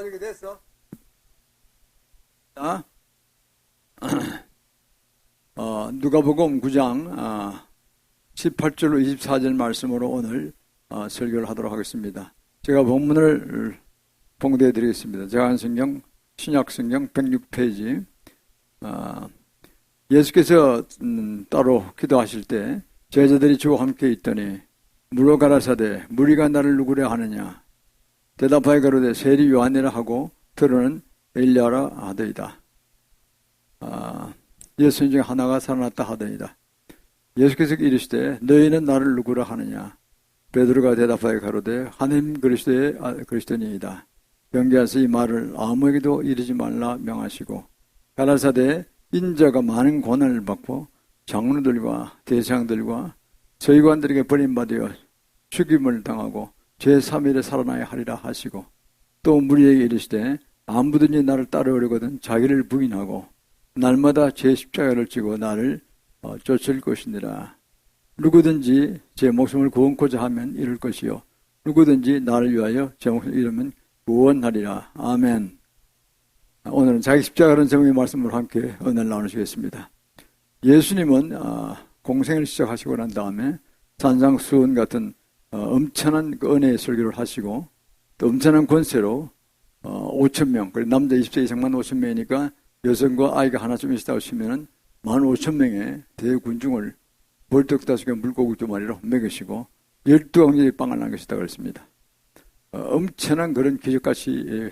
도와주게 됐어? 누가복음 9장 18절로 24절 말씀으로 오늘 설교를 하도록 하겠습니다. 제가 본문을 봉독해 드리겠습니다. 제한성경 신약성경 106페이지. 예수께서 따로 기도하실 때 제자들이 주와 함께 있더니 물어 가라사대 무리가 나를 누구려 하느냐 대답하여 가로되 세리 요한이라 하고 들으는 엘리야라 하더이다. 예수님 중에 하나가 살아났다 하더이다. 예수께서 이르시되 너희는 나를 누구라 하느냐 베드로가 대답하여 가로되 하나님 그리스도니이다. 경계하서 이 말을 아무에게도 이르지 말라 명하시고 가라사대 인자가 많은 고난을 받고 장로들과 대장들과 서기관들에게 버림받아 죽임을 당하고 제3일에 살아나야 하리라 하시고 또 무리에게 이르시되 아무든지 나를 따르려거든 자기를 부인하고 날마다 제 십자가를 지고 나를 쫓을 것이니라. 누구든지 제 목숨을 구원코자 하면 이룰 것이요 누구든지 나를 위하여 제 목숨을 잃으면 구원하리라. 아멘. 오늘은 자기 십자가라는 제목의 말씀을 함께 은혜를 나누시겠습니다. 예수님은 공생을 시작하시고 난 다음에 산상수훈 같은 엄청난 은혜의 설교를 하시고 또 엄청난 권세로 5,000명, 남자 20세 이상만 5,000명이니까 여성과 아이가 하나쯤 있다고 치면은 15,000명의 대군중을 벌떡다섯개 물고기 2마리로 먹이시고 12강정의 빵을 남기시다고 그랬습니다. 엄청난 그런 기적같이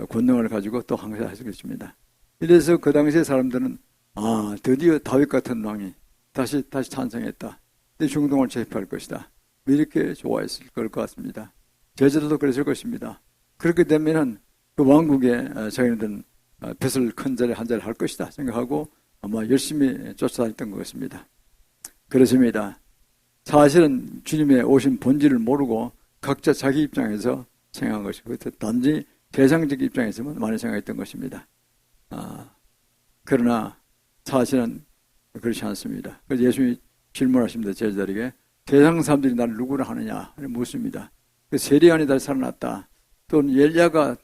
권능을 가지고 또 항상 하시겠습니다. 이래서 그 당시의 사람들은 드디어 다윗 같은 왕이 다시 탄생했다. 내 중동을 제압할 것이다. 이렇게 좋아했을 것 같습니다. 제자들도 그랬을 것입니다. 그렇게 되면은 그 왕국에 자기네들은 뱃을 큰 자리 한 자리 할 것이다 생각하고 아마 열심히 쫓아다녔던 것 같습니다. 그렇습니다. 사실은 주님의 오신 본질을 모르고 각자 자기 입장에서 생각한 것이고 단지 세상적 입장에서만 많이 생각했던 것입니다. 그러나 사실은 그렇지 않습니다. 그래서 예수님이 질문하십니다. 제자들에게 세상 사람들이 나를 누구라 하느냐 묻습니다. 세리안이 다시 살아났다. 또 엘리야가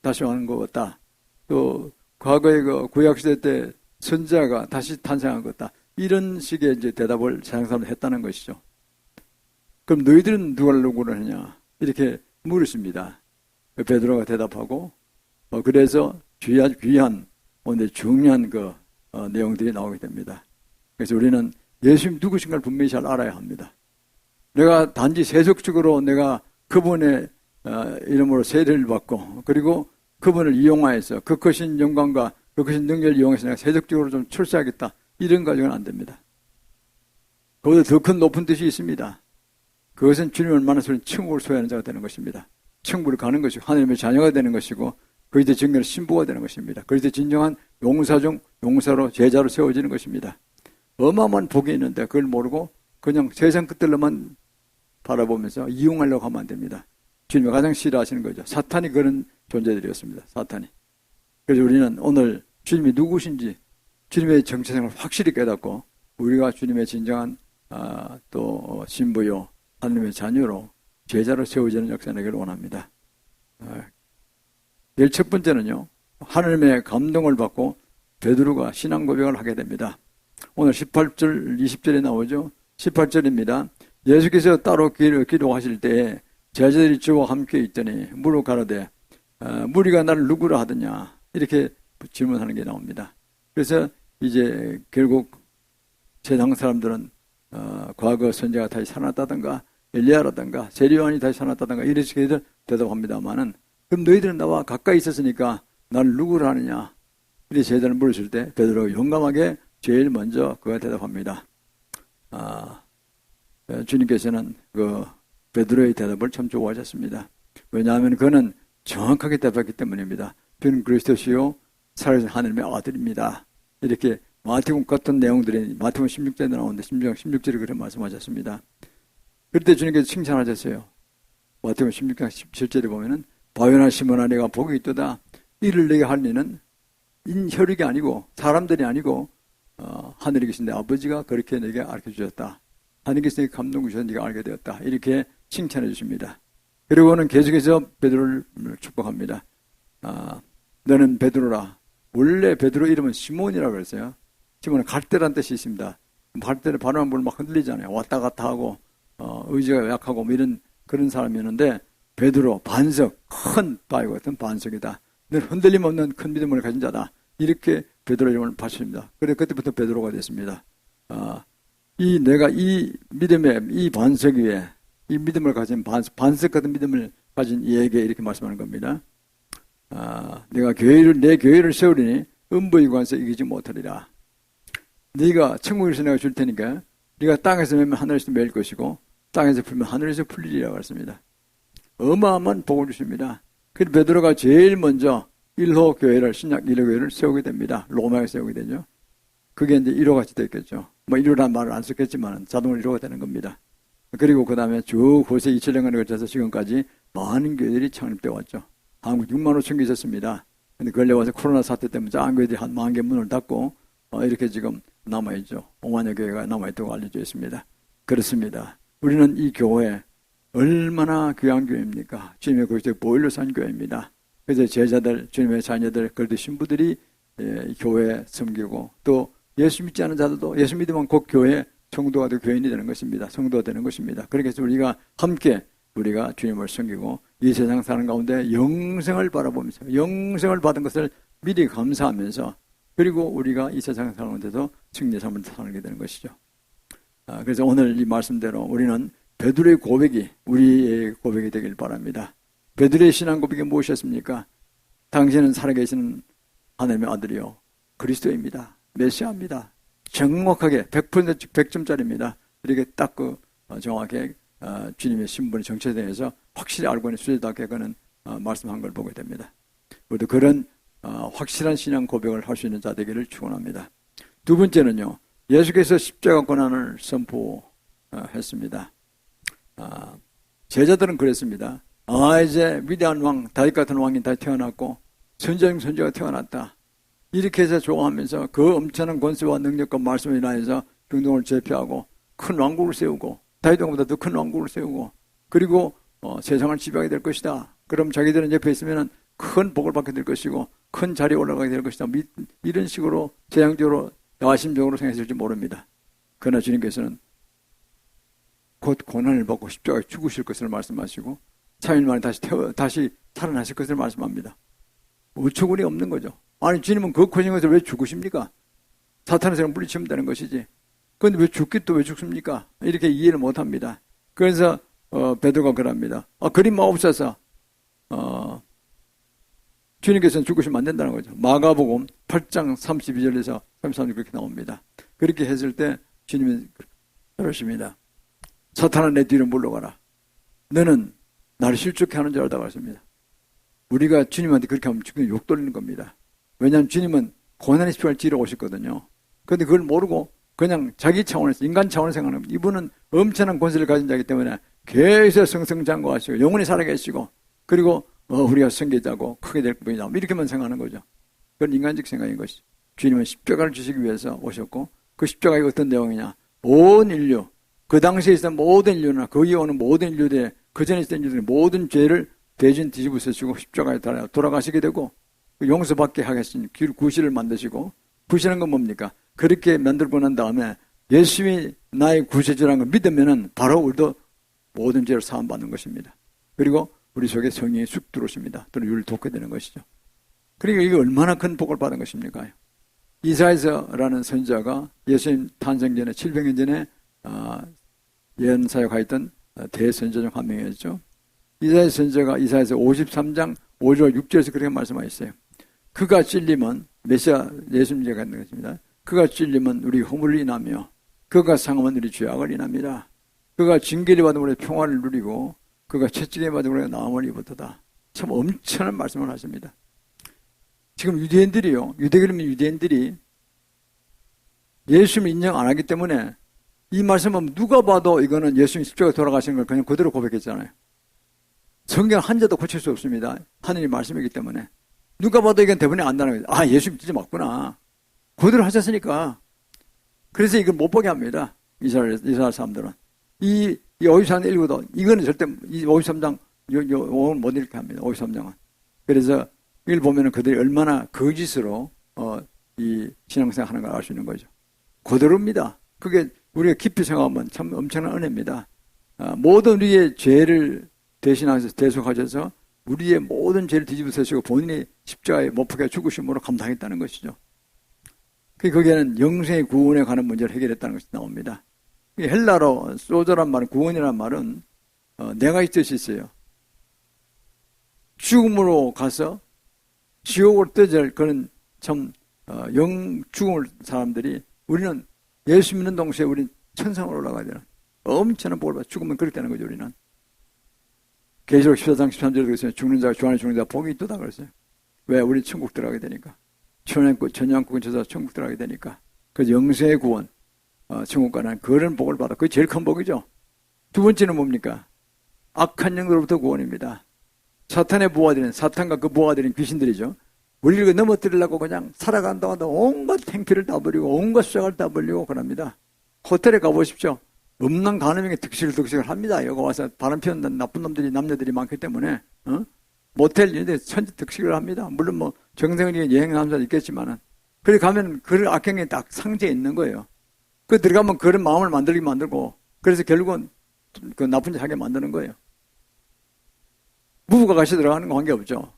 다시 오는 것 같다. 또 과거의 그 구약시대 때 선지자가 다시 탄생한 것 같다. 이런 식의 이제 대답을 세상 사람들이 했다는 것이죠. 그럼 너희들은 누구를 누구라 하느냐 이렇게 물으십니다. 베드로가 대답하고 그래서 귀한 오늘 중요한 그 내용들이 나오게 됩니다. 그래서 우리는 예수님 누구신가를 분명히 잘 알아야 합니다. 내가 단지 세속적으로 내가 그분의 이름으로 세례를 받고 그리고 그분을 이용하여서 그 크신 영광과 그 크신 능력을 이용해서 내가 세속적으로 좀 출세하겠다 이런 가정은 안 됩니다. 그보다 더 큰 높은 뜻이 있습니다. 그것은 주님을 만나서 천국을 소유하는 자가 되는 것입니다. 천국을 가는 것이고 하나님의 자녀가 되는 것이고 그리스도의 증거는 신부가 되는 것입니다. 그리스도의 진정한 용사 중 용사로 제자로 세워지는 것입니다. 어마어마한 복이 있는데 그걸 모르고 그냥 세상 끝들로만 바라보면서 이용하려고 하면 안 됩니다. 주님이 가장 싫어하시는 거죠. 사탄이 그런 존재들이었습니다. 사탄이. 그래서 우리는 오늘 주님이 누구신지 주님의 정체성을 확실히 깨닫고 우리가 주님의 진정한 또 신부요 하나님의 자녀로 제자로 세워지는 역사 되기를 원합니다. 제일 첫 번째는요. 하나님의 감동을 받고 베드로가 신앙 고백을 하게 됩니다. 오늘 18절 20절에 나오죠. 18절입니다. 예수께서 따로 기도하실 때 제자들이 주와 함께 있더니 물어 가로되 무리가 나를 누구라 하더냐 이렇게 질문하는 게 나옵니다. 그래서 이제 결국 세상 사람들은 과거 선지자가 다시 살아났다든가 엘리야라든가 세리요한이 다시 살아났다든가 이런 식으로 대답합니다만은 그럼 너희들은 나와 가까이 있었으니까 나를 누구라 하느냐 이렇게 제자를 물었을 때 베드로가 용감하게 제일 먼저 그가 대답합니다. 주님께서는 그 베드로의 대답을 참 좋아하셨습니다. 왜냐하면 그는 정확하게 대답했기 때문입니다. 저는 그리스도시요 살아계신 하나님의 아들입니다. 이렇게 마태복음 같은 내용들이 마태복음 16절에 나오는데 16절에 그렇게 말씀하셨습니다. 그때 주님께서 칭찬하셨어요. 마태복음 16장 17절에 보면은 바요나 시몬아 내가 복이 있도다. 이를 내게 할 리는 인혈육이 아니고 사람들이 아니고 하늘에 계신 내 아버지가 그렇게 내게 알려주셨다. 하나님께서 내게 감동 주셔서 네가 알게 되었다. 이렇게 칭찬해 주십니다. 그리고는 계속해서 베드로를 축복합니다. 너는 베드로라. 원래 베드로 이름은 시몬이라고 그랬어요. 시몬은 갈대란 뜻이 있습니다. 갈대를 바람을 불면 막 흔들리잖아요. 왔다 갔다 하고 의지가 약하고 뭐 이런 그런 사람이었는데 베드로 반석, 큰 바위 같은 반석이다. 늘 흔들림 없는 큰 믿음을 가진 자다. 이렇게 베드로 이름을 바칩니다. 그래 그때부터 베드로가 됐습니다. 내가 이 믿음의 이 반석 위에 이 믿음을 가진 반석 같은 믿음을 가진 이에게 이렇게 말씀하는 겁니다. 내가 내 교회를 세우리니 음부이관에서 이기지 못하리라. 네가 천국에서 내가 줄 테니까 네가 땅에서 매면 하늘에서 매일 것이고 땅에서 풀면 하늘에서 풀리리라고 했습니다. 어마어마한 복을 주십니다. 그래서 베드로가 제일 먼저 1호 교회를 신약 1호 교회를 세우게 됩니다. 로마에 세우게 되죠. 그게 이제 1호 같이 됐겠죠. 뭐 1호란 말을 안 썼겠지만 자동으로 1호가 되는 겁니다. 그리고 그 다음에 쭉 고세 2000년간에 걸쳐서 지금까지 많은 교회들이 창립되어 왔죠. 한국 6만 5천 개 있었습니다. 근데 걸려 와서 코로나 사태 때문에 작은 교회들이 한 10,000 개 문을 닫고 이렇게 지금 남아있죠. 5만여 교회가 남아있다고 알려져 있습니다. 그렇습니다. 우리는 이 교회 얼마나 귀한 교회입니까? 주님의 그리스도의 보혈로 산 교회입니다. 그래서 제자들, 주님의 자녀들, 그래도 신부들이 교회에 섬기고 또 예수 믿지 않은 자들도 예수 믿으면 곧 교회 성도가 되고 교인이 되는 것입니다. 성도가 되는 것입니다. 그렇게 해서 우리가 함께 우리가 주님을 섬기고 이 세상 사는 가운데 영생을 바라보면서 영생을 받은 것을 미리 감사하면서 그리고 우리가 이 세상 사는 데서 승리의 삶을 살게 되는 것이죠. 그래서 오늘 이 말씀대로 우리는 베드로의 고백이 우리의 고백이 되길 바랍니다. 베드로의 신앙 고백이 무엇이었습니까? 당신은 살아계시는 하나님의 아들이요 그리스도입니다. 메시아입니다. 정확하게 100% 100점짜리입니다. 이렇게 딱 정확하게 주님의 신분의 정체에 대해서 확실히 알고 있는 수제답게 그는 말씀한 걸 보게 됩니다. 우리도 그런 확실한 신앙 고백을 할 수 있는 자 되기를 축원합니다. 두 번째는요. 예수께서 십자가 고난을 선포했습니다. 제자들은 그랬습니다. 이제 위대한 왕, 다윗 같은 왕이 다시 태어났고 선지자가 태어났다. 이렇게 해서 좋아하면서 그 엄청난 권세와 능력과 말씀을 인하여서 중동을 제패하고 큰 왕국을 세우고 다윗 왕보다 더 큰 왕국을 세우고 그리고 세상을 지배하게 될 것이다. 그럼 자기들은 옆에 있으면 큰 복을 받게 될 것이고 큰 자리에 올라가게 될 것이다. 이런 식으로 재앙적으로 야심적으로 생각했을지 모릅니다. 그러나 주님께서는 곧 고난을 받고 십자가에 죽으실 것을 말씀하시고 3일 만에 다시 살아나실 것을 말씀합니다. 어처구니 없는 거죠. 아니 주님은 그 고생한 것을 왜 죽으십니까? 사탄의 세력을 물리치면 되는 것이지. 그런데 왜 죽기 또 왜 죽습니까? 이렇게 이해를 못합니다. 그래서 베드로가 그럽니다. 그림 마옵소서. 주님께서는 죽으시면 안 된다는 거죠. 마가복음 8장 32절에서 33절 그렇게 나옵니다. 그렇게 했을 때 주님이 그러십니다. 사탄아 내 뒤로 물러가라. 너는 나를 실족해 하는 줄 알다고 하십니다. 우리가 주님한테 그렇게 하면 주님 욕 돌리는 겁니다. 왜냐하면 주님은 고난의 십자가를 지러 오셨거든요. 그런데 그걸 모르고 그냥 자기 차원에서 인간 차원에서 생각하는 겁니다. 이분은 엄청난 권세를 가진 자이기 때문에 계속 승승장구하시고 영원히 살아계시고 그리고 우리가 성계자고 크게 될 뿐이다. 이렇게만 생각하는 거죠. 그건 인간적 생각인 것이죠. 주님은 십자가를 주시기 위해서 오셨고 그 십자가가 어떤 내용이냐. 온 인류, 그 당시에 있었던 모든 인류나 거기에 오는 모든 인류들의 그 전에 있었던 인류들의 모든 죄를 대신 뒤집어 쓰시고 십자가에 따라 돌아가시게 되고 용서받게 하겠으니 구실을 만드시고 구실한 건 뭡니까? 그렇게 만들고 난 다음에 예수님이 나의 구세주라는 걸 믿으면은 바로 우리도 모든 죄를 사함받는 것입니다. 그리고 우리 속에 성령이 쑥 들어오십니다. 또 우리를 돕게 되는 것이죠. 그러니까 이게 얼마나 큰 복을 받은 것입니까? 이사야서라는 선지자가 예수님 탄생 전에 700년 전에 예언사역하였던 대선지자 중 한 명이었죠. 이사야 선지자가 이사야서 53장 5절 6절에서 그렇게 말씀하셨어요. 그가 찔림은 메시아 예수님께가 있는 것입니다. 그가 찔림은 우리 허물을 인하며 그가 상함은 우리 죄악을 인합니다. 그가 징계를 받은 우리 평화를 누리고 그가 채찍에 받은 우리가 나음을 입었다. 참 엄청난 말씀을 하십니다. 지금 유대인들이요. 유대인들이 예수님을 인정 안 하기 때문에 이 말씀은 누가 봐도 이거는 예수님 십자가에 돌아가신 걸 그냥 그대로 고백했잖아요. 성경 한 자도 고칠 수 없습니다. 하느님 말씀이기 때문에. 누가 봐도 이건 대부분이 안다는 거예요. 예수님 진짜 맞구나. 그대로 하셨으니까. 그래서 이걸 못 보게 합니다. 이스라엘 사람들은. 이 53장 읽어도 이거는 절대 이 53장 못 읽게 합니다. 53장은. 그래서 이걸 보면은 그들이 얼마나 거짓으로 이 신앙생활 하는 걸 알 수 있는 거죠. 고도릅니다. 그게 우리가 깊이 생각하면 참 엄청난 은혜입니다. 모든 우리의 죄를 대신하셔서 대속하셔서 우리의 모든 죄를 뒤집어 쓰시고 본인이 십자가에 못 박혀 죽으심으로 감당했다는 것이죠. 거기에는 영생의 구원에 관한 문제를 해결했다는 것이 나옵니다. 헬라로 소조란 말은, 구원이란 말은 네 가지 뜻이 있어요. 죽음으로 가서 지옥으로 떠질 그런 참 죽음을 사람들이, 우리는 예수 믿는 동시에 우리는 천상으로 올라가야 되는 엄청난 복을 받아. 죽으면 그렇게 되는 거죠. 우리는 계시록 14장 13절에 그랬어요. 죽는 자가 주 안에 죽는 자가 복이 있다 그랬어요. 왜? 우리 천국 들어가게 되니까. 천년국은 저자 천국 들어가게 되니까. 그래서 영생의 구원, 천국 가는 그런 복을 받아. 그게 제일 큰 복이죠. 두 번째는 뭡니까? 악한 영으로부터 구원입니다. 사탄의 부하들은, 사탄과 그 부하들은 귀신들이죠. 우리를 넘어뜨리려고 그냥 살아간다고 하다 온갖 행피를 다 벌이고 온갖 수작을 다 벌리고 그럽니다. 호텔에 가보십시오. 음란 간음의 득실을 합니다. 여기 와서 바람 피우는 나쁜 놈들이, 남녀들이 많기 때문에 모텔 이런 데 천지 득실을 합니다. 물론 뭐 정성이 여행 남자도 있겠지만은, 그래 가면 그런 악행이 딱 상제에 있는 거예요. 그 들어가면 그런 마음을 만들고, 그래서 결국은 그 나쁜 짓 하게 만드는 거예요. 부부가 같이 들어가는 거 관계없죠.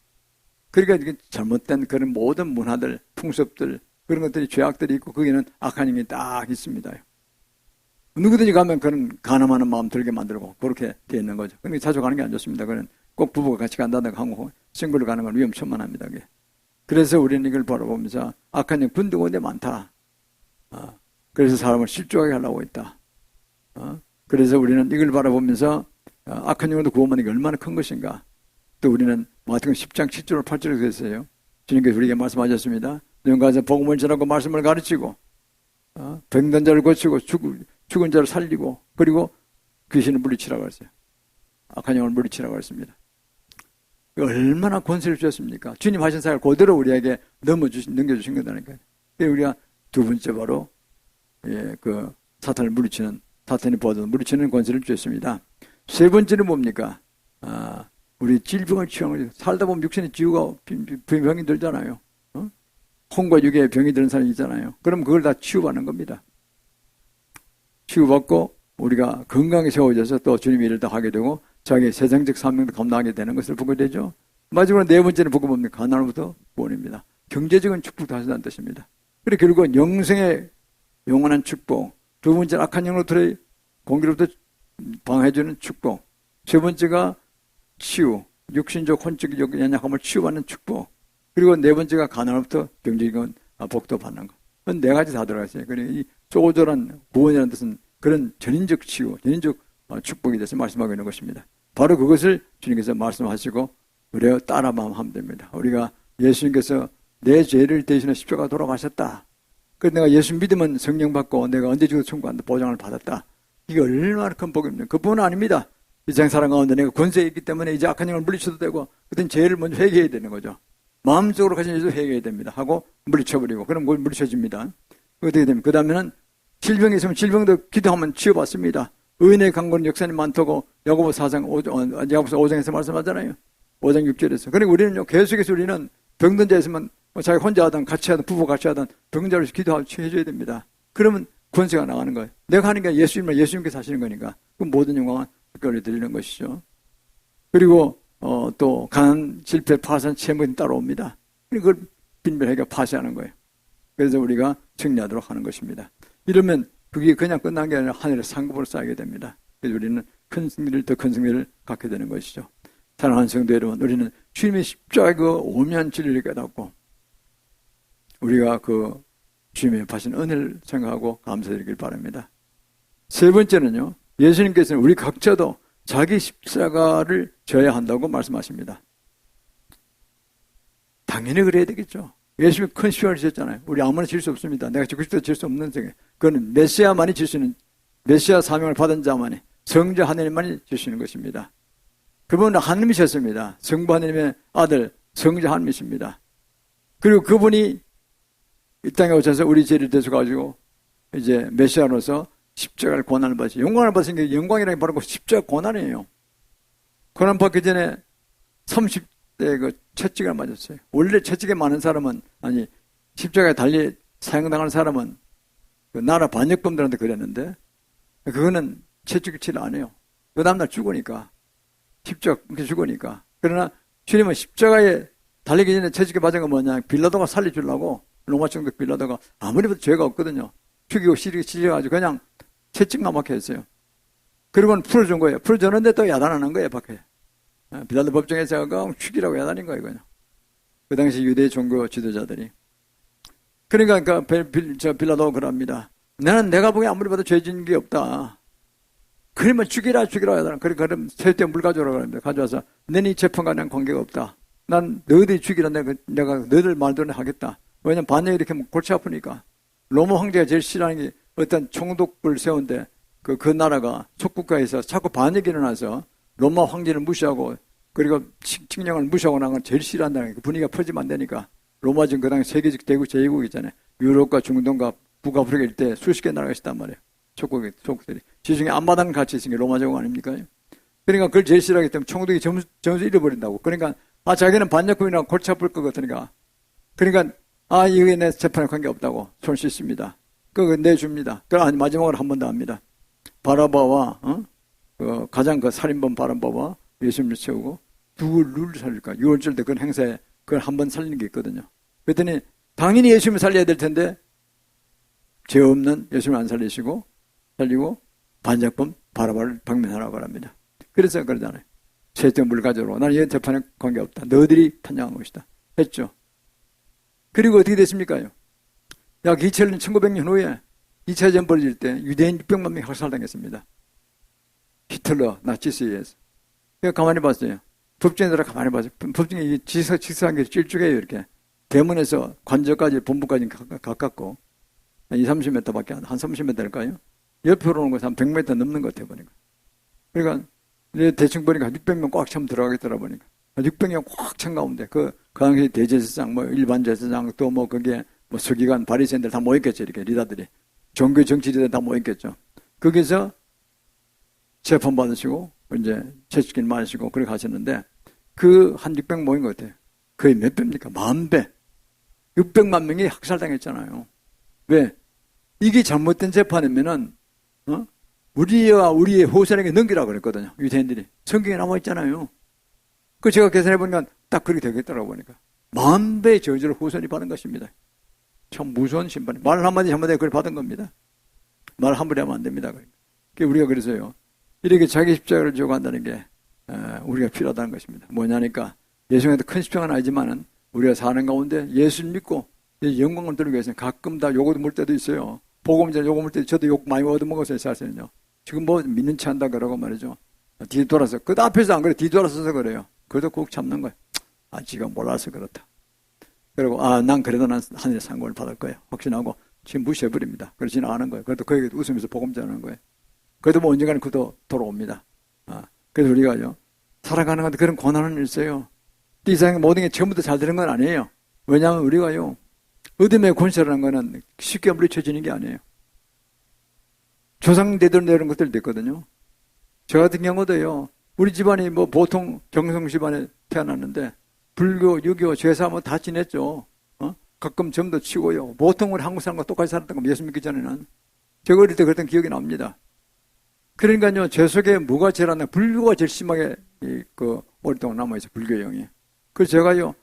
그러니까 이게 잘못된 그런 모든 문화들, 풍습들, 그런 것들이, 죄악들이 있고, 거기는 악한 힘이 딱 있습니다. 누구든지 가면 그런 가늠하는 마음 들게 만들고, 그렇게 되어 있는 거죠. 그러니까 자주 가는 게 안 좋습니다. 그는 꼭 부부가 같이 간다든가 하고, 싱글로 가는 건 위험천만합니다. 그게. 그래서 우리는 이걸 바라보면서, 악한 힘 군데군데 많다. 그래서 사람을 실족하게 하려고 했다. 그래서 우리는 이걸 바라보면서, 악한 영으로 구원받는 게 얼마나 큰 것인가. 또 우리는 마태복음 10장 7절 8절에 그랬어요. 주님께서 우리에게 말씀하셨습니다. 너희는 가서 복음을 전하고 말씀을 가르치고, 병든 자를 고치고 죽은 자를 살리고, 그리고 귀신을 물리치라고 했어요. 악한 영을 물리치라고 했습니다. 얼마나 권세를 주셨습니까? 주님 하신 사역을 그대로 우리에게 넘겨주신 거다니까요. 우리가 두 번째 바로 그 사탄을 물리치는, 사탄이 보아도 물리치는 권세를 주셨습니다. 세 번째는 뭡니까? 우리 질병을 치유하는 거죠. 살다 보면 육신의 지우가 병이 들잖아요. 혼과 육에 병이 드는 사람이 있잖아요. 그럼 그걸 다 치유받는 겁니다. 치유받고 우리가 건강에 세워져서 또 주님의 일을 다 하게 되고 자기의 세상적 사명도 감당하게 되는 것을 보게 되죠. 마지막으로 네 번째는 보고 뭡니까? 가난으로부터 구원입니다. 경제적인 축복도 하신다는 뜻입니다. 그리고 결국은 영생의 영원한 축복, 두 번째는 악한 영으로부터의 공기로부터 방해해주는 축복, 세 번째가 치유, 육신적 혼적적 연약함을 치유받는 축복, 그리고 네 번째가 가난으로부터 경제적인 복도 받는 것. 그건 네 가지 다 들어가 있어요. 그러니까 이 쪼고절한 구원이라는 뜻은 그런 전인적 치유, 전인적 축복에 대해서 말씀하고 있는 것입니다. 바로 그것을 주님께서 말씀하시고 우리가 따라만 하면 됩니다. 우리가 예수님께서 내 죄를 대신해 십자가 돌아가셨다. 그래서 내가 예수 믿으면 성령 받고 내가 언제 죽어도 천국 간다 보장을 받았다. 이게 얼마나 큰 복입니까? 그뿐 아닙니다. 이 세상 가운데 내가 권세에 있기 때문에 이제 악한 영을 물리쳐도 되고, 그땐 죄를 먼저 회개해야 되는 거죠. 마음속으로 가진 죄도 회개해야 됩니다. 하고 물리쳐버리고, 그럼 그걸 물리쳐집니다. 어떻게 됩니까? 그 다음에는 질병이 있으면 질병도 기도하면 치유받습니다. 의인의 강구는 역사님 많다고 야고보서 5장에서 말씀하잖아요. 5장 6절에서. 그러니까 우리는요, 계속해서 우리는 병든 자 있으면 자기 혼자 하든 같이 하든 부부 같이 하든 병든 자로 기도하고 치유해줘야 됩니다. 그러면 권세가 나가는 거예요. 내가 하는 게 예수님께서 하시는 거니까. 그 모든 영광은 끌어드리는 것이죠. 그리고 또 가난, 실패, 파산, 채무는 따라옵니다. 그걸 빈별하게 파쇄하는 거예요. 그래서 우리가 승리하도록 하는 것입니다. 이러면 그게 그냥 끝난 게 아니라 하늘의 상급으로 쌓이게 됩니다. 그래서 우리는 큰 승리를, 더 큰 승리를 갖게 되는 것이죠. 사랑하는 성도 여러분, 우리는 주님의 십자가의 그 오묘한 진리를 깨닫고 우리가 그 주님의 파신 은혜를 생각하고 감사드리길 바랍니다. 세 번째는요, 예수님께서는 우리 각자도 자기 십자가를 져야 한다고 말씀하십니다. 당연히 그래야 되겠죠. 예수님이 큰 시험을 지셨잖아요. 우리 아무나 질 수 없습니다. 내가 지고 싶어도 질 수 없는 세계. 그건 메시아만이 질 수 있는, 메시아 사명을 받은 자만이, 성자 하나님만이 질 수 있는 것입니다. 그분은 하나님이셨습니다. 성부 하나님의 아들, 성자 하나님이십니다. 그리고 그분이 이 땅에 오셔서 우리 죄를 대속하시고 이제 메시아로서 십자가를 고난을 받으시고, 영광을 받으신 게 영광이라는 게 바로 그 십자가 고난이에요. 고난 받기 전에 30대 그 채찍을 맞았어요. 원래 채찍에 맞는 사람은, 아니, 십자가에 달리 사형당하는 사람은 그 나라 반역범들한테 그랬는데, 그거는 채찍을 치료 안 해요. 그 다음날 죽으니까. 십자가 죽으니까. 그러나 주님은 십자가에 달리기 전에 채찍에 맞은 건 뭐냐. 빌라도가 살려주려고, 로마 총독 빌라도가 아무리 봐도 죄가 없거든요. 죽이고 시려가지고 그냥 채찍만 맞게 했어요. 그리고는 풀어준 거예요. 풀어줬는데 또 야단하는 거예요, 밖에. 빌라도 법정에서 죽이라고 야단인 거예요, 그냥. 그 당시 유대 종교 지도자들이. 그러니까 빌라도가 그럽니다. 나는 내가 보기에 아무리 봐도 죄 지은 게 없다. 그러면 죽이라 야단. 그럼 쇠대 물 가져오라고 합니다. 가져와서 너네 재판과는 관계가 없다. 난 너희들이 죽이라 내가 너희들 말대로 하겠다. 왜냐면 반역이 이렇게 골치 아프니까. 로마 황제가 제일 싫어하는 게 어떤 총독을 세운데 그 나라가 속국가에서 자꾸 반역이 일어나서 로마 황제를 무시하고 그리고 칙령을 무시하고 나간 건 제일 싫어한다는 게 분위기가 퍼지면 안 되니까. 로마 지금 그 당시 세계적 대국 제2국이 있잖아요. 유럽과 중동과 북아프리카 일대 수십 개 나라가 있단 말이에요. 속국들이. 지중해 앞마당 같이 있으니 로마 제국 아닙니까? 그러니까 그걸 제일 싫어하기 때문에 총독이 점수 잃어버린다고. 그러니까 자기는 반역범이라고 골치 아플 것 같으니까. 그러니까 이게 내 재판에 관계없다고 손 씻습니다. 그거 내줍니다. 그럼 마지막으로 한 번 더 합니다. 바라바와 가장 그 살인범 바라바와 예수님을 채우고 누굴 살릴까? 6월절 때 그런 행사에 그걸 한 번 살리는 게 있거든요. 그랬더니 당연히 예수님을 살려야 될 텐데 죄 없는 예수님을 안 살리고 반역범 바라바를 방면하라고 합니다. 그래서 그러잖아요. 쇠대 물 가져오라. 나는 이 재판에 관계없다. 너희들이 판정한 것이다. 했죠. 그리고 어떻게 됐습니까? 약 2000년, 1900년 후에 2차 대전 벌어질 때 유대인 600만 명이 학살당했습니다. 히틀러, 나치스에 의해서. 가만히 봤어요. 법정에다가 가만히 봤어요. 법정이 직사한 게 찔쭉해요, 이렇게. 대문에서 관저까지, 본부까지 가깝고, 20-30m 밖에 한 30m 될까요? 옆으로 오는 것은 한 100m 넘는 것 같아요, 보니까. 그러니까, 대충 보니까 600명 꽉 차면 들어가겠더라, 보니까. 600명 꽉 찬 가운데, 그 당시 대제사장, 일반 제사장, 또 거기에 서기관, 바리새인들 다 모였겠죠, 이렇게 리더들이. 종교 정치 리더 다 모였겠죠. 거기서 재판 받으시고, 이제 채찍질 맞으시고, 그렇게 하셨는데, 그 한 600 모인 것 같아요. 거의 몇 배입니까? 10,000배. 600만 명이 학살당했잖아요. 왜? 이게 잘못된 재판이면은, 우리와 우리의 후손에게 넘기라고 그랬거든요. 유대인들이. 성경에 남아있잖아요. 그 제가 계산해보니까 딱 그렇게 되겠더라고 보니까. 10,000배의 저주를 후손이 받은 것입니다. 참 무서운 심판. 말 한마디 그걸 받은 겁니다. 말 한마디 하면 안 됩니다. 그러니까 우리가 그래서요. 이렇게 자기 십자가를 지고 간다는 게 우리가 필요하다는 것입니다. 뭐냐니까 예수님한테 큰 십자가는 아니지만은 우리가 사는 가운데 예수를 믿고 영광을 들기 위해서는 가끔 다 욕을 물 때도 있어요. 복음자 욕을 물 때도 저도 욕 많이 얻어먹었어요. 사실은요. 지금 믿는 체 한다 그러고 말이죠. 뒤 돌아서 그 앞에서 안 그래. 뒤 돌아서서 그래요. 그래도 꼭 참는 거예요. 지가 몰라서 그렇다. 그리고 난 그래도 난 하늘의 상급을 받을 거예요. 확신하고 지금 무시해버립니다. 그러지는 않은 거예요. 그래도 그에게 웃으면서 복음 전하는 거예요. 그래도 언젠가는 그도 돌아옵니다. 그래서 우리가요 살아가는 건데 그런 고난은 있어요. 이 세상에 모든 게 전부 다 잘 되는 건 아니에요. 왜냐하면 우리가요 어둠의 권세라는 거는 쉽게 물리쳐지는 게 아니에요. 조상대대로 내려온 것들도 있거든요. 저 같은 경우도요 우리 집안이 보통 경성 집안에 태어났는데 불교, 유교, 제사 다 지냈죠. 가끔 점도 치고요. 보통 우리 한국 사람과 똑같이 살았던 거 예수 믿기 전에는. 제가 어릴 때 그랬던 기억이 납니다. 그러니까요, 제 속에 뭐가 제일 안 나, 불교가 제일 심하게, 오랫동안 남아있어요, 불교형이. 그래서 제가요,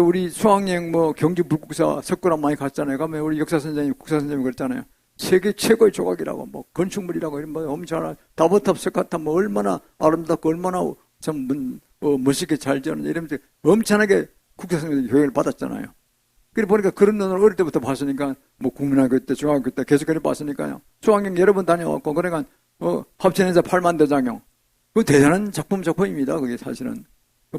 우리 수학여행 경주 불국사 석굴암 많이 갔잖아요. 가면 우리 역사 선생님, 국사 선생님 그랬잖아요. 세계 최고의 조각이라고, 건축물이라고, 엄청, 다보탑, 석가탑, 얼마나 아름답고, 얼마나 참, 멋있게 잘 지었는데, 이러면서 엄청나게 국사 선생님 교육을 받았잖아요. 그래 보니까 그런 눈으로 어릴 때부터 봤으니까, 국민학교 때, 중학교 때 계속 그래 봤으니까요. 수학여행 여러 번 다녀왔고, 그러니까, 합천에서 8만 대장경. 그 대단한 작품입니다. 그게 사실은.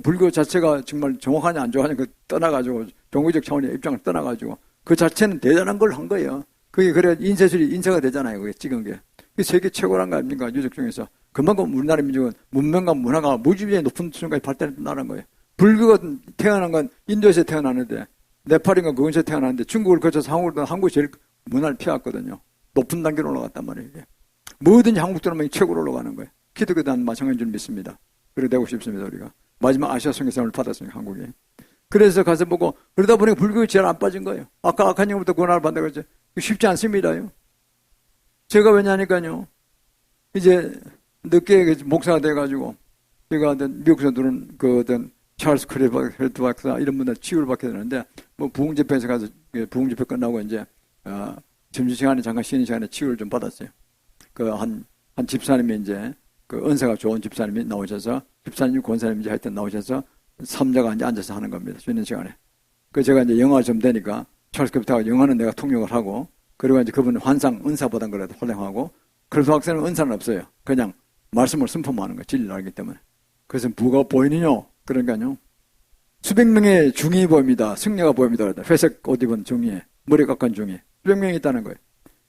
불교 자체가 정말 정확하냐 안 좋아하냐 떠나가지고 종교적 차원의 입장을 떠나가지고 그 자체는 대단한 걸 한 거예요. 그게 그래 인쇄가 되잖아요. 그게 찍은 게. 그게 세계 최고란 거 아닙니까? 유적 중에서. 그만큼 우리나라 민족은 문명과 문화가 무지무지하게 높은 수준까지 발달했던 나라인 거예요. 불교가 태어난 건 인도에서 태어나는데 네팔인가 그곳에서 태어나는데 중국을 거쳐서 한국이 제일 문화를 피웠거든요. 높은 단계로 올라갔단 말이에요. 이게. 뭐든지 한국 사람이 최고로 올라가는 거예요. 기독교도 마찬가지인 줄 믿습니다. 그래 되고 싶습니다. 우리가. 마지막 아시아 선교사를 받았으니까 한국이. 그래서 가서 보고, 그러다 보니까 불교에 제일 안 빠진 거예요. 아까 악한 영부터 권한을 받는다고 했죠. 쉽지 않습니다요. 제가 왜냐니까요. 이제 늦게 목사가 돼가지고, 제가 미국에서 들은 어떤 찰스 크레버헬트 박사 이런 분들 치유를 받게 되는데, 뭐 부흥집회에서 가서, 부흥집회 끝나고 이제, 점심시간에 잠깐 쉬는 시간에 치유를 좀 받았어요. 한 집사님이 이제, 은사가 좋은 집사님이 나오셔서, 집사님, 권사님인지 하여튼 나오셔서, 삼자가 이제 앉아서 하는 겁니다. 쉬는 시간에. 제가 이제 영어가 좀 되니까, 찰스 크레버헬트가 영어는 내가 통역을 하고, 그리고 이제 그분은 환상, 은사 받은 거라도 활용하고, 그래서 학생은 은사는 없어요. 그냥 말씀을 선포하는 거예요. 진리를 알기 때문에. 그래서 뭐가 보이느냐? 그러니까요. 수백 명의 중이 보입니다. 승려가 보입니다. 회색 옷 입은 중이, 머리 깎은 중이. 수백 명이 있다는 거예요.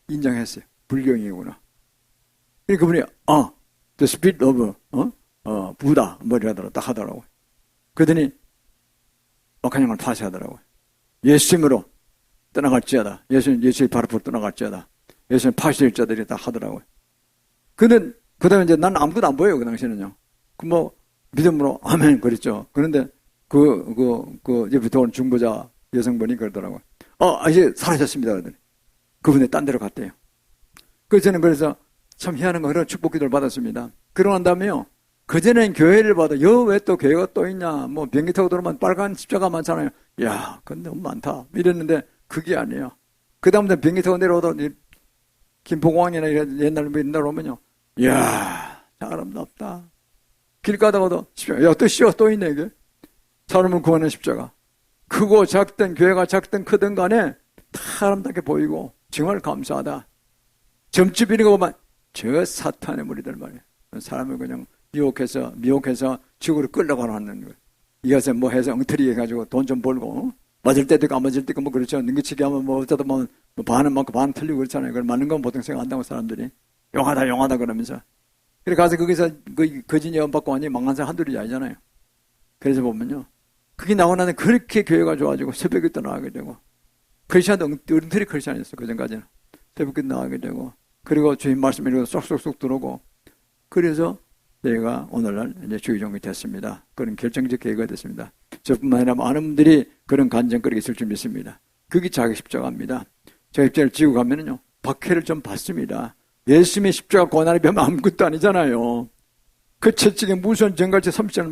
인정했어요. 불경이구나. 그러니까 그분이, the spirit of, 부다. 머리라더라. 딱 하더라고요. 그러더니, 악한 영을 파쇄하더라고요. 예수님으로 떠나갈지어다. 예수님 발 앞으로 떠나갈지어다. 예수님 파쇄될 자들이 다 하더라고요. 그 다음에 이제 난 아무것도 안 보여요. 그 당시에는요. 믿음으로 아멘 그랬죠. 그런데 옆에 온 중보자 여성분이 그러더라고요. 이제 사라졌습니다. 그러더니 그분이 딴 데로 갔대요. 그래서 참 희한한 거 그런 축복 기도를 받았습니다. 그러고 난 다음에요. 그전엔 교회를 봐도 왜 또 교회가 또 있냐. 뭐 비행기 타고 들어오면 빨간 십자가 많잖아요. 야, 그건 너무 많다. 이랬는데 그게 아니에요. 그 다음부터 비행기 타고 내려오더니 김포공항이나 옛날 오면요. 이야, 아름답다. 길 가다가도 십자가. 야, 또 씨가 또 있네, 이게. 사람을 구하는 십자가. 크고 작든 교회가 작든 크든 간에 다 아름답게 보이고 정말 감사하다. 점집 이런 거 보면 저 사탄의 무리들 말이에요. 사람을 그냥 미혹해서 지구로 끌려가는 거예요. 이것에 뭐 해서 엉터리 해가지고 돈 좀 벌고, 맞을 때도 있고 안 맞을 때도 있고 뭐 그렇죠. 능기치기 하면 뭐 어쩌다 보면 뭐 반은 맞고 반은 틀리고 그렇잖아요. 그걸 맞는 건 보통 생각한다고 사람들이. 용하다 그러면서. 그래 가서 거기서 거짓 예언 받고 완전히 망한 사람 한둘이 아니잖아요. 그래서 보면요. 그게 나오고 나면 그렇게 교회가 좋아지고 새벽에 또 나가게 되고. 크리스찬도 엉터리 크리스찬이었어. 그전까지는. 새벽에 나가게 되고. 그리고 주님 말씀 읽어도 쏙쏙쏙 들어오고. 그래서 저희가 오늘날 이제 주의종이 됐습니다. 그런 결정적 계기가 됐습니다. 저뿐만 아니라 많은 분들이 그런 간증거리가 있을 줄 믿습니다. 그게 자기 십자가입니다. 자기 십자가를 지고 가면은요, 박해를 좀 받습니다. 예수님의 십자가 고난이 배면 아무것도 아니잖아요. 그 채찍에 무서운 정갈치 30대를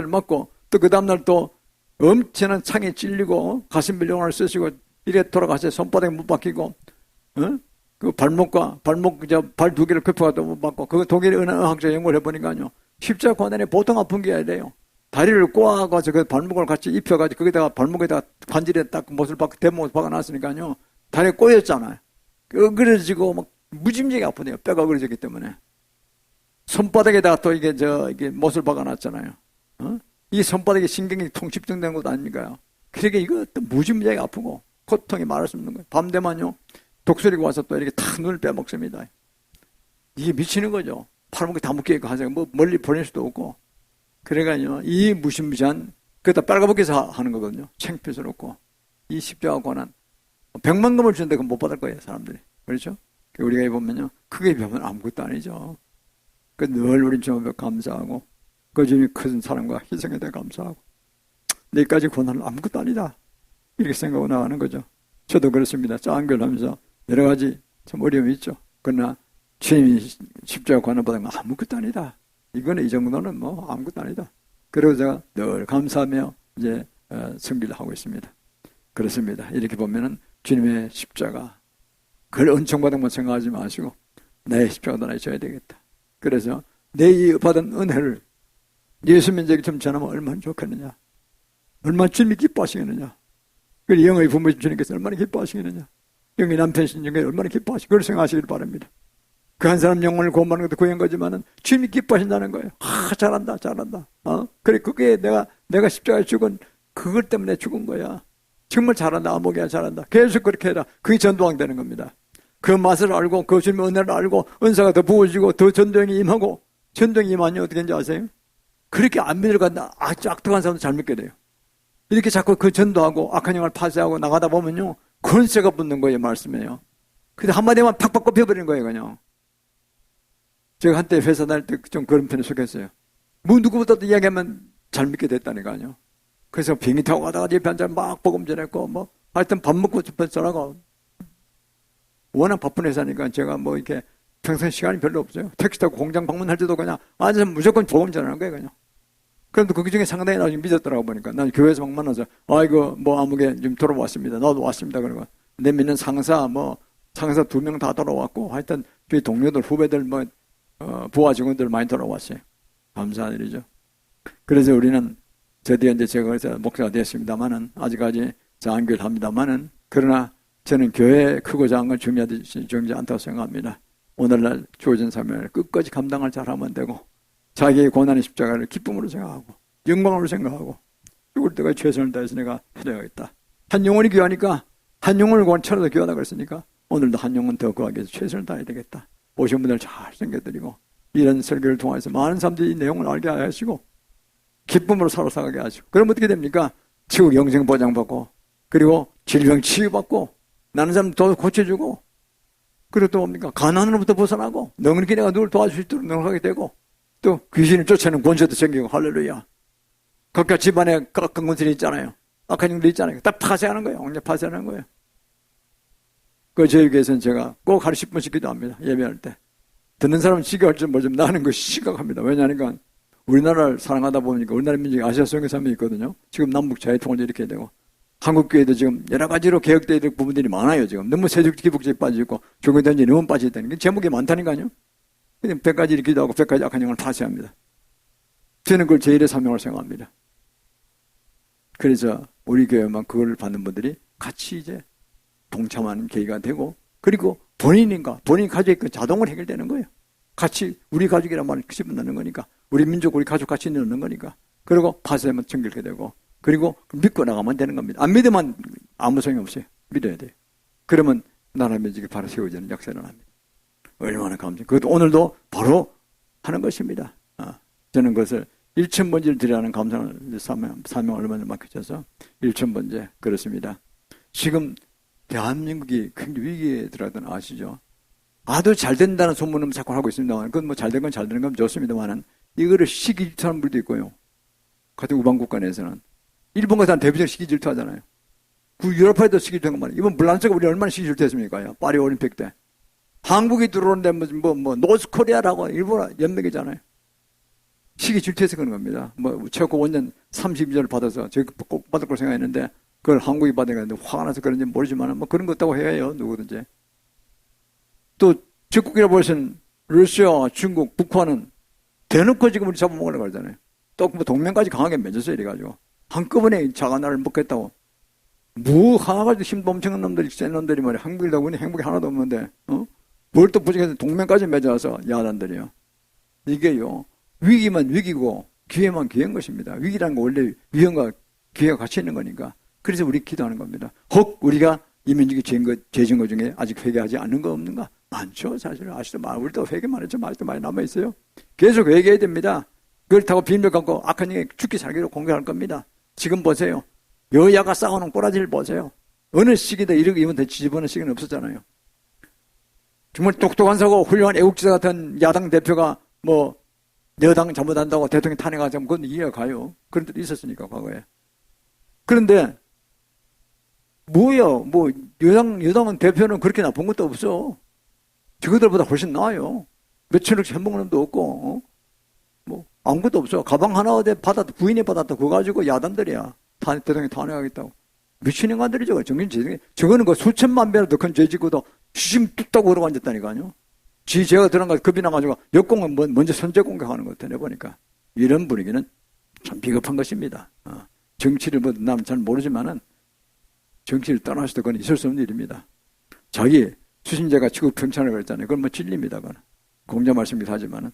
맞고, 또 그 다음날 또 엄청난 창에 찔리고, 가슴밀령을 쓰시고, 이래 돌아가서 손바닥에 못 박히고, 그 발 두 개를 급하게 못 박고, 그 독일의 은학자 연구를 해보니까요, 십자가 고난이 보통 아픈 게 아니래요. 다리를 꼬아가지고 그 발목을 같이 입혀가지고, 거기다가 발목에다가 관절에 딱 못을 박고, 대목을 박아놨으니까요, 다리가 꼬였잖아요. 어그러지고 막 무짐지게 아프네요. 뼈가 어그러졌기 때문에. 손바닥에다가 또 이게 못을 박아놨잖아요. 이 손바닥에 신경이 통집중된 것도 아닙니까요? 그러니까 이거 또 무짐지게 아프고, 고통이 말할 수 없는 거예요. 밤 되면요, 독수리가 와서 또 이렇게 탁 눈을 빼먹습니다. 이게 미치는 거죠. 팔목이 다 묶여있고 하세요. 뭐 멀리 보낼 수도 없고. 그래가지고 이 무시무시한, 그다 빨가벗겨서 하는 거거든요. 창피스럽고. 이 십자가 고난. 100만 금을 주는데 그건 못 받을 거예요, 사람들이. 그렇죠? 우리가 보면요, 크게 비하면 아무것도 아니죠. 늘 우리 주 앞에 감사하고, 그 주님이 큰 사랑과 희생에 대해 감사하고, 내까지 고난은 아무것도 아니다. 이렇게 생각하고 나가는 거죠. 저도 그렇습니다. 짱결하면서 여러 가지 참 어려움이 있죠. 그러나 주님이 십자가 고난 받은 건 아무것도 아니다. 이거는 이 정도는 뭐 아무것도 아니다. 그리고 제가 늘 감사하며 이제 승기를 하고 있습니다. 그렇습니다. 이렇게 보면은 주님의 십자가, 그걸 은총받은 건 생각하지 마시고 내 십자가도 나에 져야 되겠다. 그래서 내 받은 은혜를 예수민족이 좀 전하면 얼마나 좋겠느냐. 얼마나 주님이 기뻐하시겠느냐. 그리고 영의 부모님 주님께서 얼마나 기뻐하시겠느냐. 영의 남편 신중에 얼마나 기뻐하시고 그걸 생각하시길 바랍니다. 그 한 사람 영혼을 구원하는 것도 고한 거지만은 주님이 기뻐하신다는 거예요. 잘한다. 그래, 그게 내가 십자가에 죽은 그것 때문에 죽은 거야. 정말 잘한다. 아무개야 잘한다. 계속 그렇게 해라. 그게 전도왕 되는 겁니다. 그 맛을 알고, 그 주님의 은혜를 알고, 은사가 더 부어지고, 더 전도형이 임하고, 전도형이 임하니 어떻게 되는지 아세요? 그렇게 안 믿으러 간다. 아주 악독한 사람도 잘 믿게 돼요. 이렇게 자꾸 그 전도하고, 악한 영을 파쇄하고 나가다 보면요, 권세가 붙는 거예요, 말씀이에요. 근데 한마디만 팍팍 꼽혀버리는 거예요, 그냥. 제가 한때 회사 다닐 때 좀 그런 편에 속했어요. 뭐 누구보다도 이야기하면 잘 믿게 됐다니까요. 그래서 비행기 타고 가다가 옆에 앉아 막 복음 전했고, 뭐, 하여튼 밥 먹고 전하고, 워낙 바쁜 회사니까 제가 뭐 이렇게 평소에 시간이 별로 없어요. 택시 타고 공장 방문할 때도 그냥 앉아서 무조건 복음 전하는 거예요, 그냥. 그런데 그 중에 상당히 나중에 믿었더라고 보니까. 난 교회에서 막 만나서, 이거 뭐 아무개 좀 돌아왔습니다. 나도 왔습니다. 그러고. 내 믿는 상사, 상사 2명 다 돌아왔고, 하여튼 저희 동료들, 후배들, 부하 직원들 많이 돌아왔어요. 감사한 일이죠. 그래서 우리는 드디어 이제 제가 그래서 목사가 됐습니다만은, 아직까지 장교를 합니다만은, 그러나 저는 교회 크고 작은 걸 중요하지 않다고 생각합니다. 오늘날 주어진 사명을 끝까지 감당을 잘하면 되고, 자기의 고난의 십자가를 기쁨으로 생각하고, 영광으로 생각하고, 죽을 때까지 최선을 다해서 내가 해야겠다. 한 영혼이 귀하니까, 한 영혼을 원처럼 귀하다 그랬으니까, 오늘도 한 영혼 더 구하기 위해서 최선을 다해야 되겠다. 오신 분들 잘 챙겨드리고, 이런 설교를 통해서 많은 사람들이 이 내용을 알게 하시고, 기쁨으로 살아가게 하시고, 그럼 어떻게 됩니까? 지옥 영생 보장받고, 그리고 질병 치유받고, 나는 사람 더 고쳐주고, 그리고 또 뭡니까? 가난으로부터 벗어나고, 능력이 내가 누굴 도와줄 수 있도록 능력하게 되고, 또 귀신을 쫓아내는 권세도 생기고, 할렐루야. 각각 집안에 각각 권세이 있잖아요. 악한 영들이 있잖아요. 딱 파쇄하는 거예요. 완전 파쇄하는 거예요. 저희 교회에서는 제가 꼭 하루 10분씩 기도합니다. 예배할 때. 듣는 사람은 시기할지 모르지만 나는 그 심각합니다. 왜냐하니까 우리나라를 사랑하다 보니까 우리나라 민족이 아시아 속에 사람이 있거든요. 지금 남북 자유통일도 이렇게 되고, 한국교회도 지금 여러 가지로 개혁되어 있는 부분들이 많아요. 지금 너무 세속기복제에 빠지고 종교단지 너무 빠져있다는 게 제목이 많다니까요. 그냥 100가지 이렇게 기도하고 100가지 악한 영을 파쇄합니다. 저는 그걸 제1의 사명을 생각합니다. 그래서 우리 교회만 그걸 받는 분들이 같이 이제 동참하는 계기가 되고, 그리고 본인이 가지고 있는 자동으로 해결되는 거예요. 같이 우리 가족이란 말을 집어넣는 거니까, 우리 민족 우리 가족 같이 넣는 거니까, 그리고 파쇄하면 정결게 되고, 그리고 믿고 나가면 되는 겁니다. 안 믿으면 아무 소용이 없어요. 믿어야 돼요. 그러면 나라 민족이 바로 세워지는 역사를 합니다. 얼마나 감사해요. 그것도 오늘도 바로 하는 것입니다. 저는 그것을 1000번째를 드리라는 감사한 사명을 얼마나 맡겨져서 1000번째 그렇습니다. 지금 대한민국이 굉장히 위기에 들어가던 아시죠? 아주 잘 된다는 소문은 자꾸 하고 있습니다만, 그건 뭐 잘 된 건 잘 되는 건 좋습니다만은, 이거를 시기 질투하는 분도 있고요. 같은 우방국가 내에서는. 일본 같은 대표적 시기 질투하잖아요. 그 유럽파에도 시기 질투한 거 말이에요. 이번 불란서가 우리 얼마나 시기 질투했습니까? 파리 올림픽 때. 한국이 들어오는데 노스코리아라고 일본 연맹이잖아요. 시기 질투해서 그런 겁니다. 최고 원년 32절을 받아서 저희 꼭 받을 걸 생각했는데, 그걸 한국이 받으니까 화가 나서 그런지 모르지만, 그런 거 없다고 해요. 누구든지. 또, 적국이라 보시는 러시아, 중국, 북한은 대놓고 지금 우리 잡아먹으려고 하잖아요. 또 동맹까지 강하게 맺었어요. 이래가지고. 한꺼번에 작은 나라를 먹겠다고. 하나 가지고 힘도 엄청난 놈들이, 센 놈들이 말이야. 한국이다 보니 행복이 하나도 없는데, 뭘 또 부족해서 동맹까지 맺어서 야단들이요. 이게요, 위기만 위기고, 기회만 기회인 것입니다. 위기라는 거 원래 위험과 기회가 같이 있는 거니까. 그래서 우리 기도하는 겁니다. 혹 우리가 이 민족이 죄진 것 중에 아직 회개하지 않는 거 없는가? 많죠. 사실 아시죠? 우리도 회개만 했죠. 아직도 많이 남아있어요. 계속 회개해야 됩니다. 그걸 타고 비밀 갖고 악한 영에 죽기 살기로 공격할 겁니다. 지금 보세요. 여야가 싸우는 꼬라지를 보세요. 어느 시기다 이렇게 이번 뒤집어는 시기는 없었잖아요. 정말 똑똑한 사고 훌륭한 애국지사 같은 야당 대표가 여당 잘못한다고 대통령 탄핵하자면 그건 이해가 가요. 그런 때도 있었으니까, 과거에. 그런데, 여당은 대표는 그렇게 나쁜 것도 없어. 저거들보다 훨씬 나아요. 몇천억씩 해먹는 놈도 없고, 아무것도 없어. 가방 하나 어디 부인이 받았다. 그거 가지고 야단들이야. 대통령 탄핵하겠다고. 미친 인간들이죠. 저거는 수천만 배로 더 큰 죄지고도 시심 뚝딱 오르고 앉았다니까요. 죄가 들어간 거 겁이 나가지고 역공은 먼저 선제 공격하는 것 같아. 내보니까. 이런 분위기는 참 비겁한 것입니다. 정치를 나는 잘 모르지만은 정치를 떠나서 그건 있을 수 없는 일입니다. 자기 수신자가 지구 평창을 그랬잖아요. 그건 진리입니다. 그건. 공자 말씀이기도 하지만은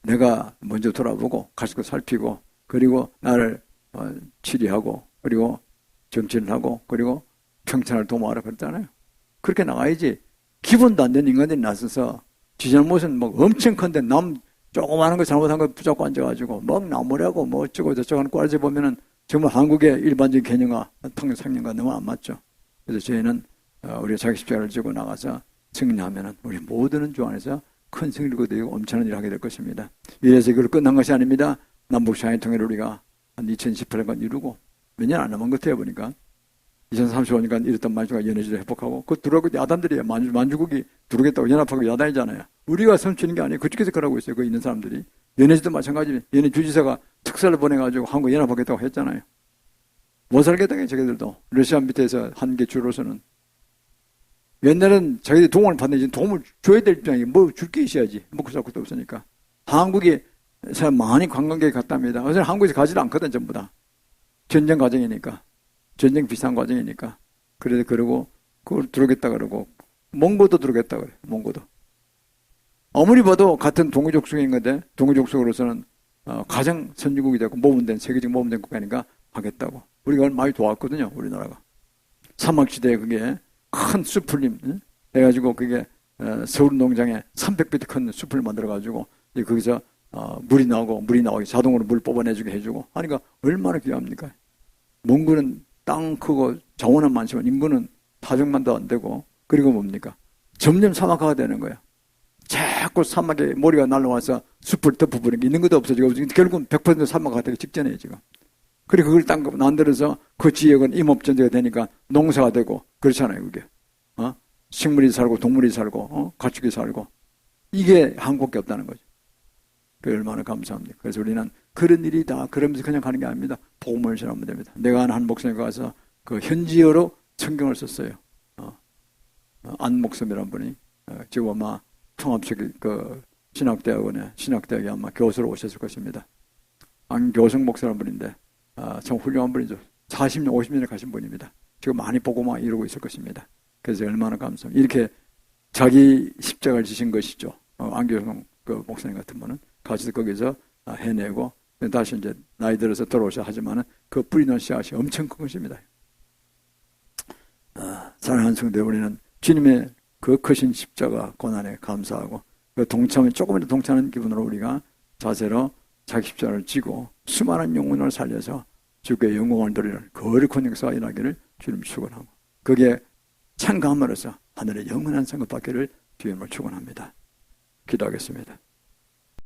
내가 먼저 돌아보고 가시고 살피고 그리고 나를 치리하고 그리고 정치를 하고 그리고 평창을 도모하라 그랬잖아요. 그렇게 나가야지. 기본도 안 되는 인간들이 나서서 지 잘못은 엄청 큰데 남 조그마한 거 잘못한 거 붙잡고 앉아가지고 나무라고 어쩌고 저쩌고 하는 꼬라지 보면은 정말 한국의 일반적인 개념과 통상념과 너무 안 맞죠. 그래서 저희는 우리가 자기 십자가를 지고 나가서 승리하면은 우리 모두는 주 안에서 큰 승리를 거두고 엄청난 일을 하게 될 것입니다. 이래서 이걸 끝난 것이 아닙니다. 남북 자유통일을 우리가 한 2018년간 이루고 몇 년 안 남은 것 같아요, 보니까. 2035년간 이랬던 만주가 연해주도 회복하고, 그 들어오고 야단들이에요. 만주국이 들어오겠다고 연합하고 야단이잖아요. 우리가 선치는 게 아니에요. 그쪽에서 그러고 있어요. 그 있는 사람들이. 연해주도 마찬가지예요. 연해 주지사가 특사를 보내가지고 한국 연합하겠다고 했잖아요. 못 살겠다고 저희들도. 러시아 밑에서 한 게 주로서는. 옛날엔 자기들이 도움을 받는데 지금 도움을 줘야 될 입장이에요. 뭐 줄 게 있어야지. 먹고 살 것도 없으니까. 한국에 많이 관광객이 갔답니다. 그래서 한국에서 가지도 않거든, 전부 다. 전쟁 과정이니까. 전쟁 비슷한 과정이니까. 그래서 그러고, 그걸 들어오겠다 그러고, 몽고도 들어오겠다 그래, 몽고도. 아무리 봐도 같은 동유족속인 건데, 동유족속으로서는 가장 선진국이 되고, 모범된, 세계적 모범된 국가니까 하겠다고. 우리가 많이 도왔거든요, 우리나라가. 사막지대에 그게 큰 숲을, 해가지고 그게 서울 농장에 300피트 큰 숲을 만들어가지고, 거기서 물이 나오게 자동으로 물 뽑아내주게 해주고 하니까 얼마나 귀합니까? 몽고는 땅 크고 자원은 많지만 인구는 400만도 안 되고 그리고 뭡니까? 점점 사막화가 되는 거야. 자꾸 사막에 모리가 날라와서 숲을 덮어버리는 게 있는 것도 없어지고 결국은 100% 사막화가 되기 직전이에요 지금. 그리고 그걸 땅 만들어서 그 지역은 임업전제가 되니까 농사가 되고 그렇잖아요 그게. 식물이 살고 동물이 살고 가축이 살고 이게 한국밖에 없다는 거죠. 얼마나 감사합니다. 그래서 우리는 그런 일이다 그러면서 그냥 가는 게 아닙니다. 복음을 전하면 됩니다. 내가 아는 한 목사님 가서 그 현지어로 성경을 썼어요. 안 목사님이란 분이 지금 아마 통합식 그 신학대학에 아마 교수로 오셨을 것입니다. 안교성 목사라는 분인데 참 훌륭한 분이죠. 40년 50년에 가신 분입니다. 지금 많이 복음화 이루고 있을 것입니다. 그래서 얼마나 감사합니다. 이렇게 자기 십자가를 지신 것이죠. 안교성 그 목사님 같은 분은 같이 거기서 해내고 다시 이제 나이 들어서 돌아오셔 하지만은 그 뿌리는 씨앗이 엄청 큰 것입니다. 사랑하는 성도 우리는 주님의 그 크신 십자가 고난에 감사하고 그 조금이라도 동참하는 기분으로 우리가 자세로 자기 십자가를 지고 수많은 영혼을 살려서 주께 영광을 돌리는 거룩한 역사가 일어나기를 주님 축원하고 그게 참감으로써 하늘의 영원한 상급 받기를 주님을 축원합니다. 기도하겠습니다.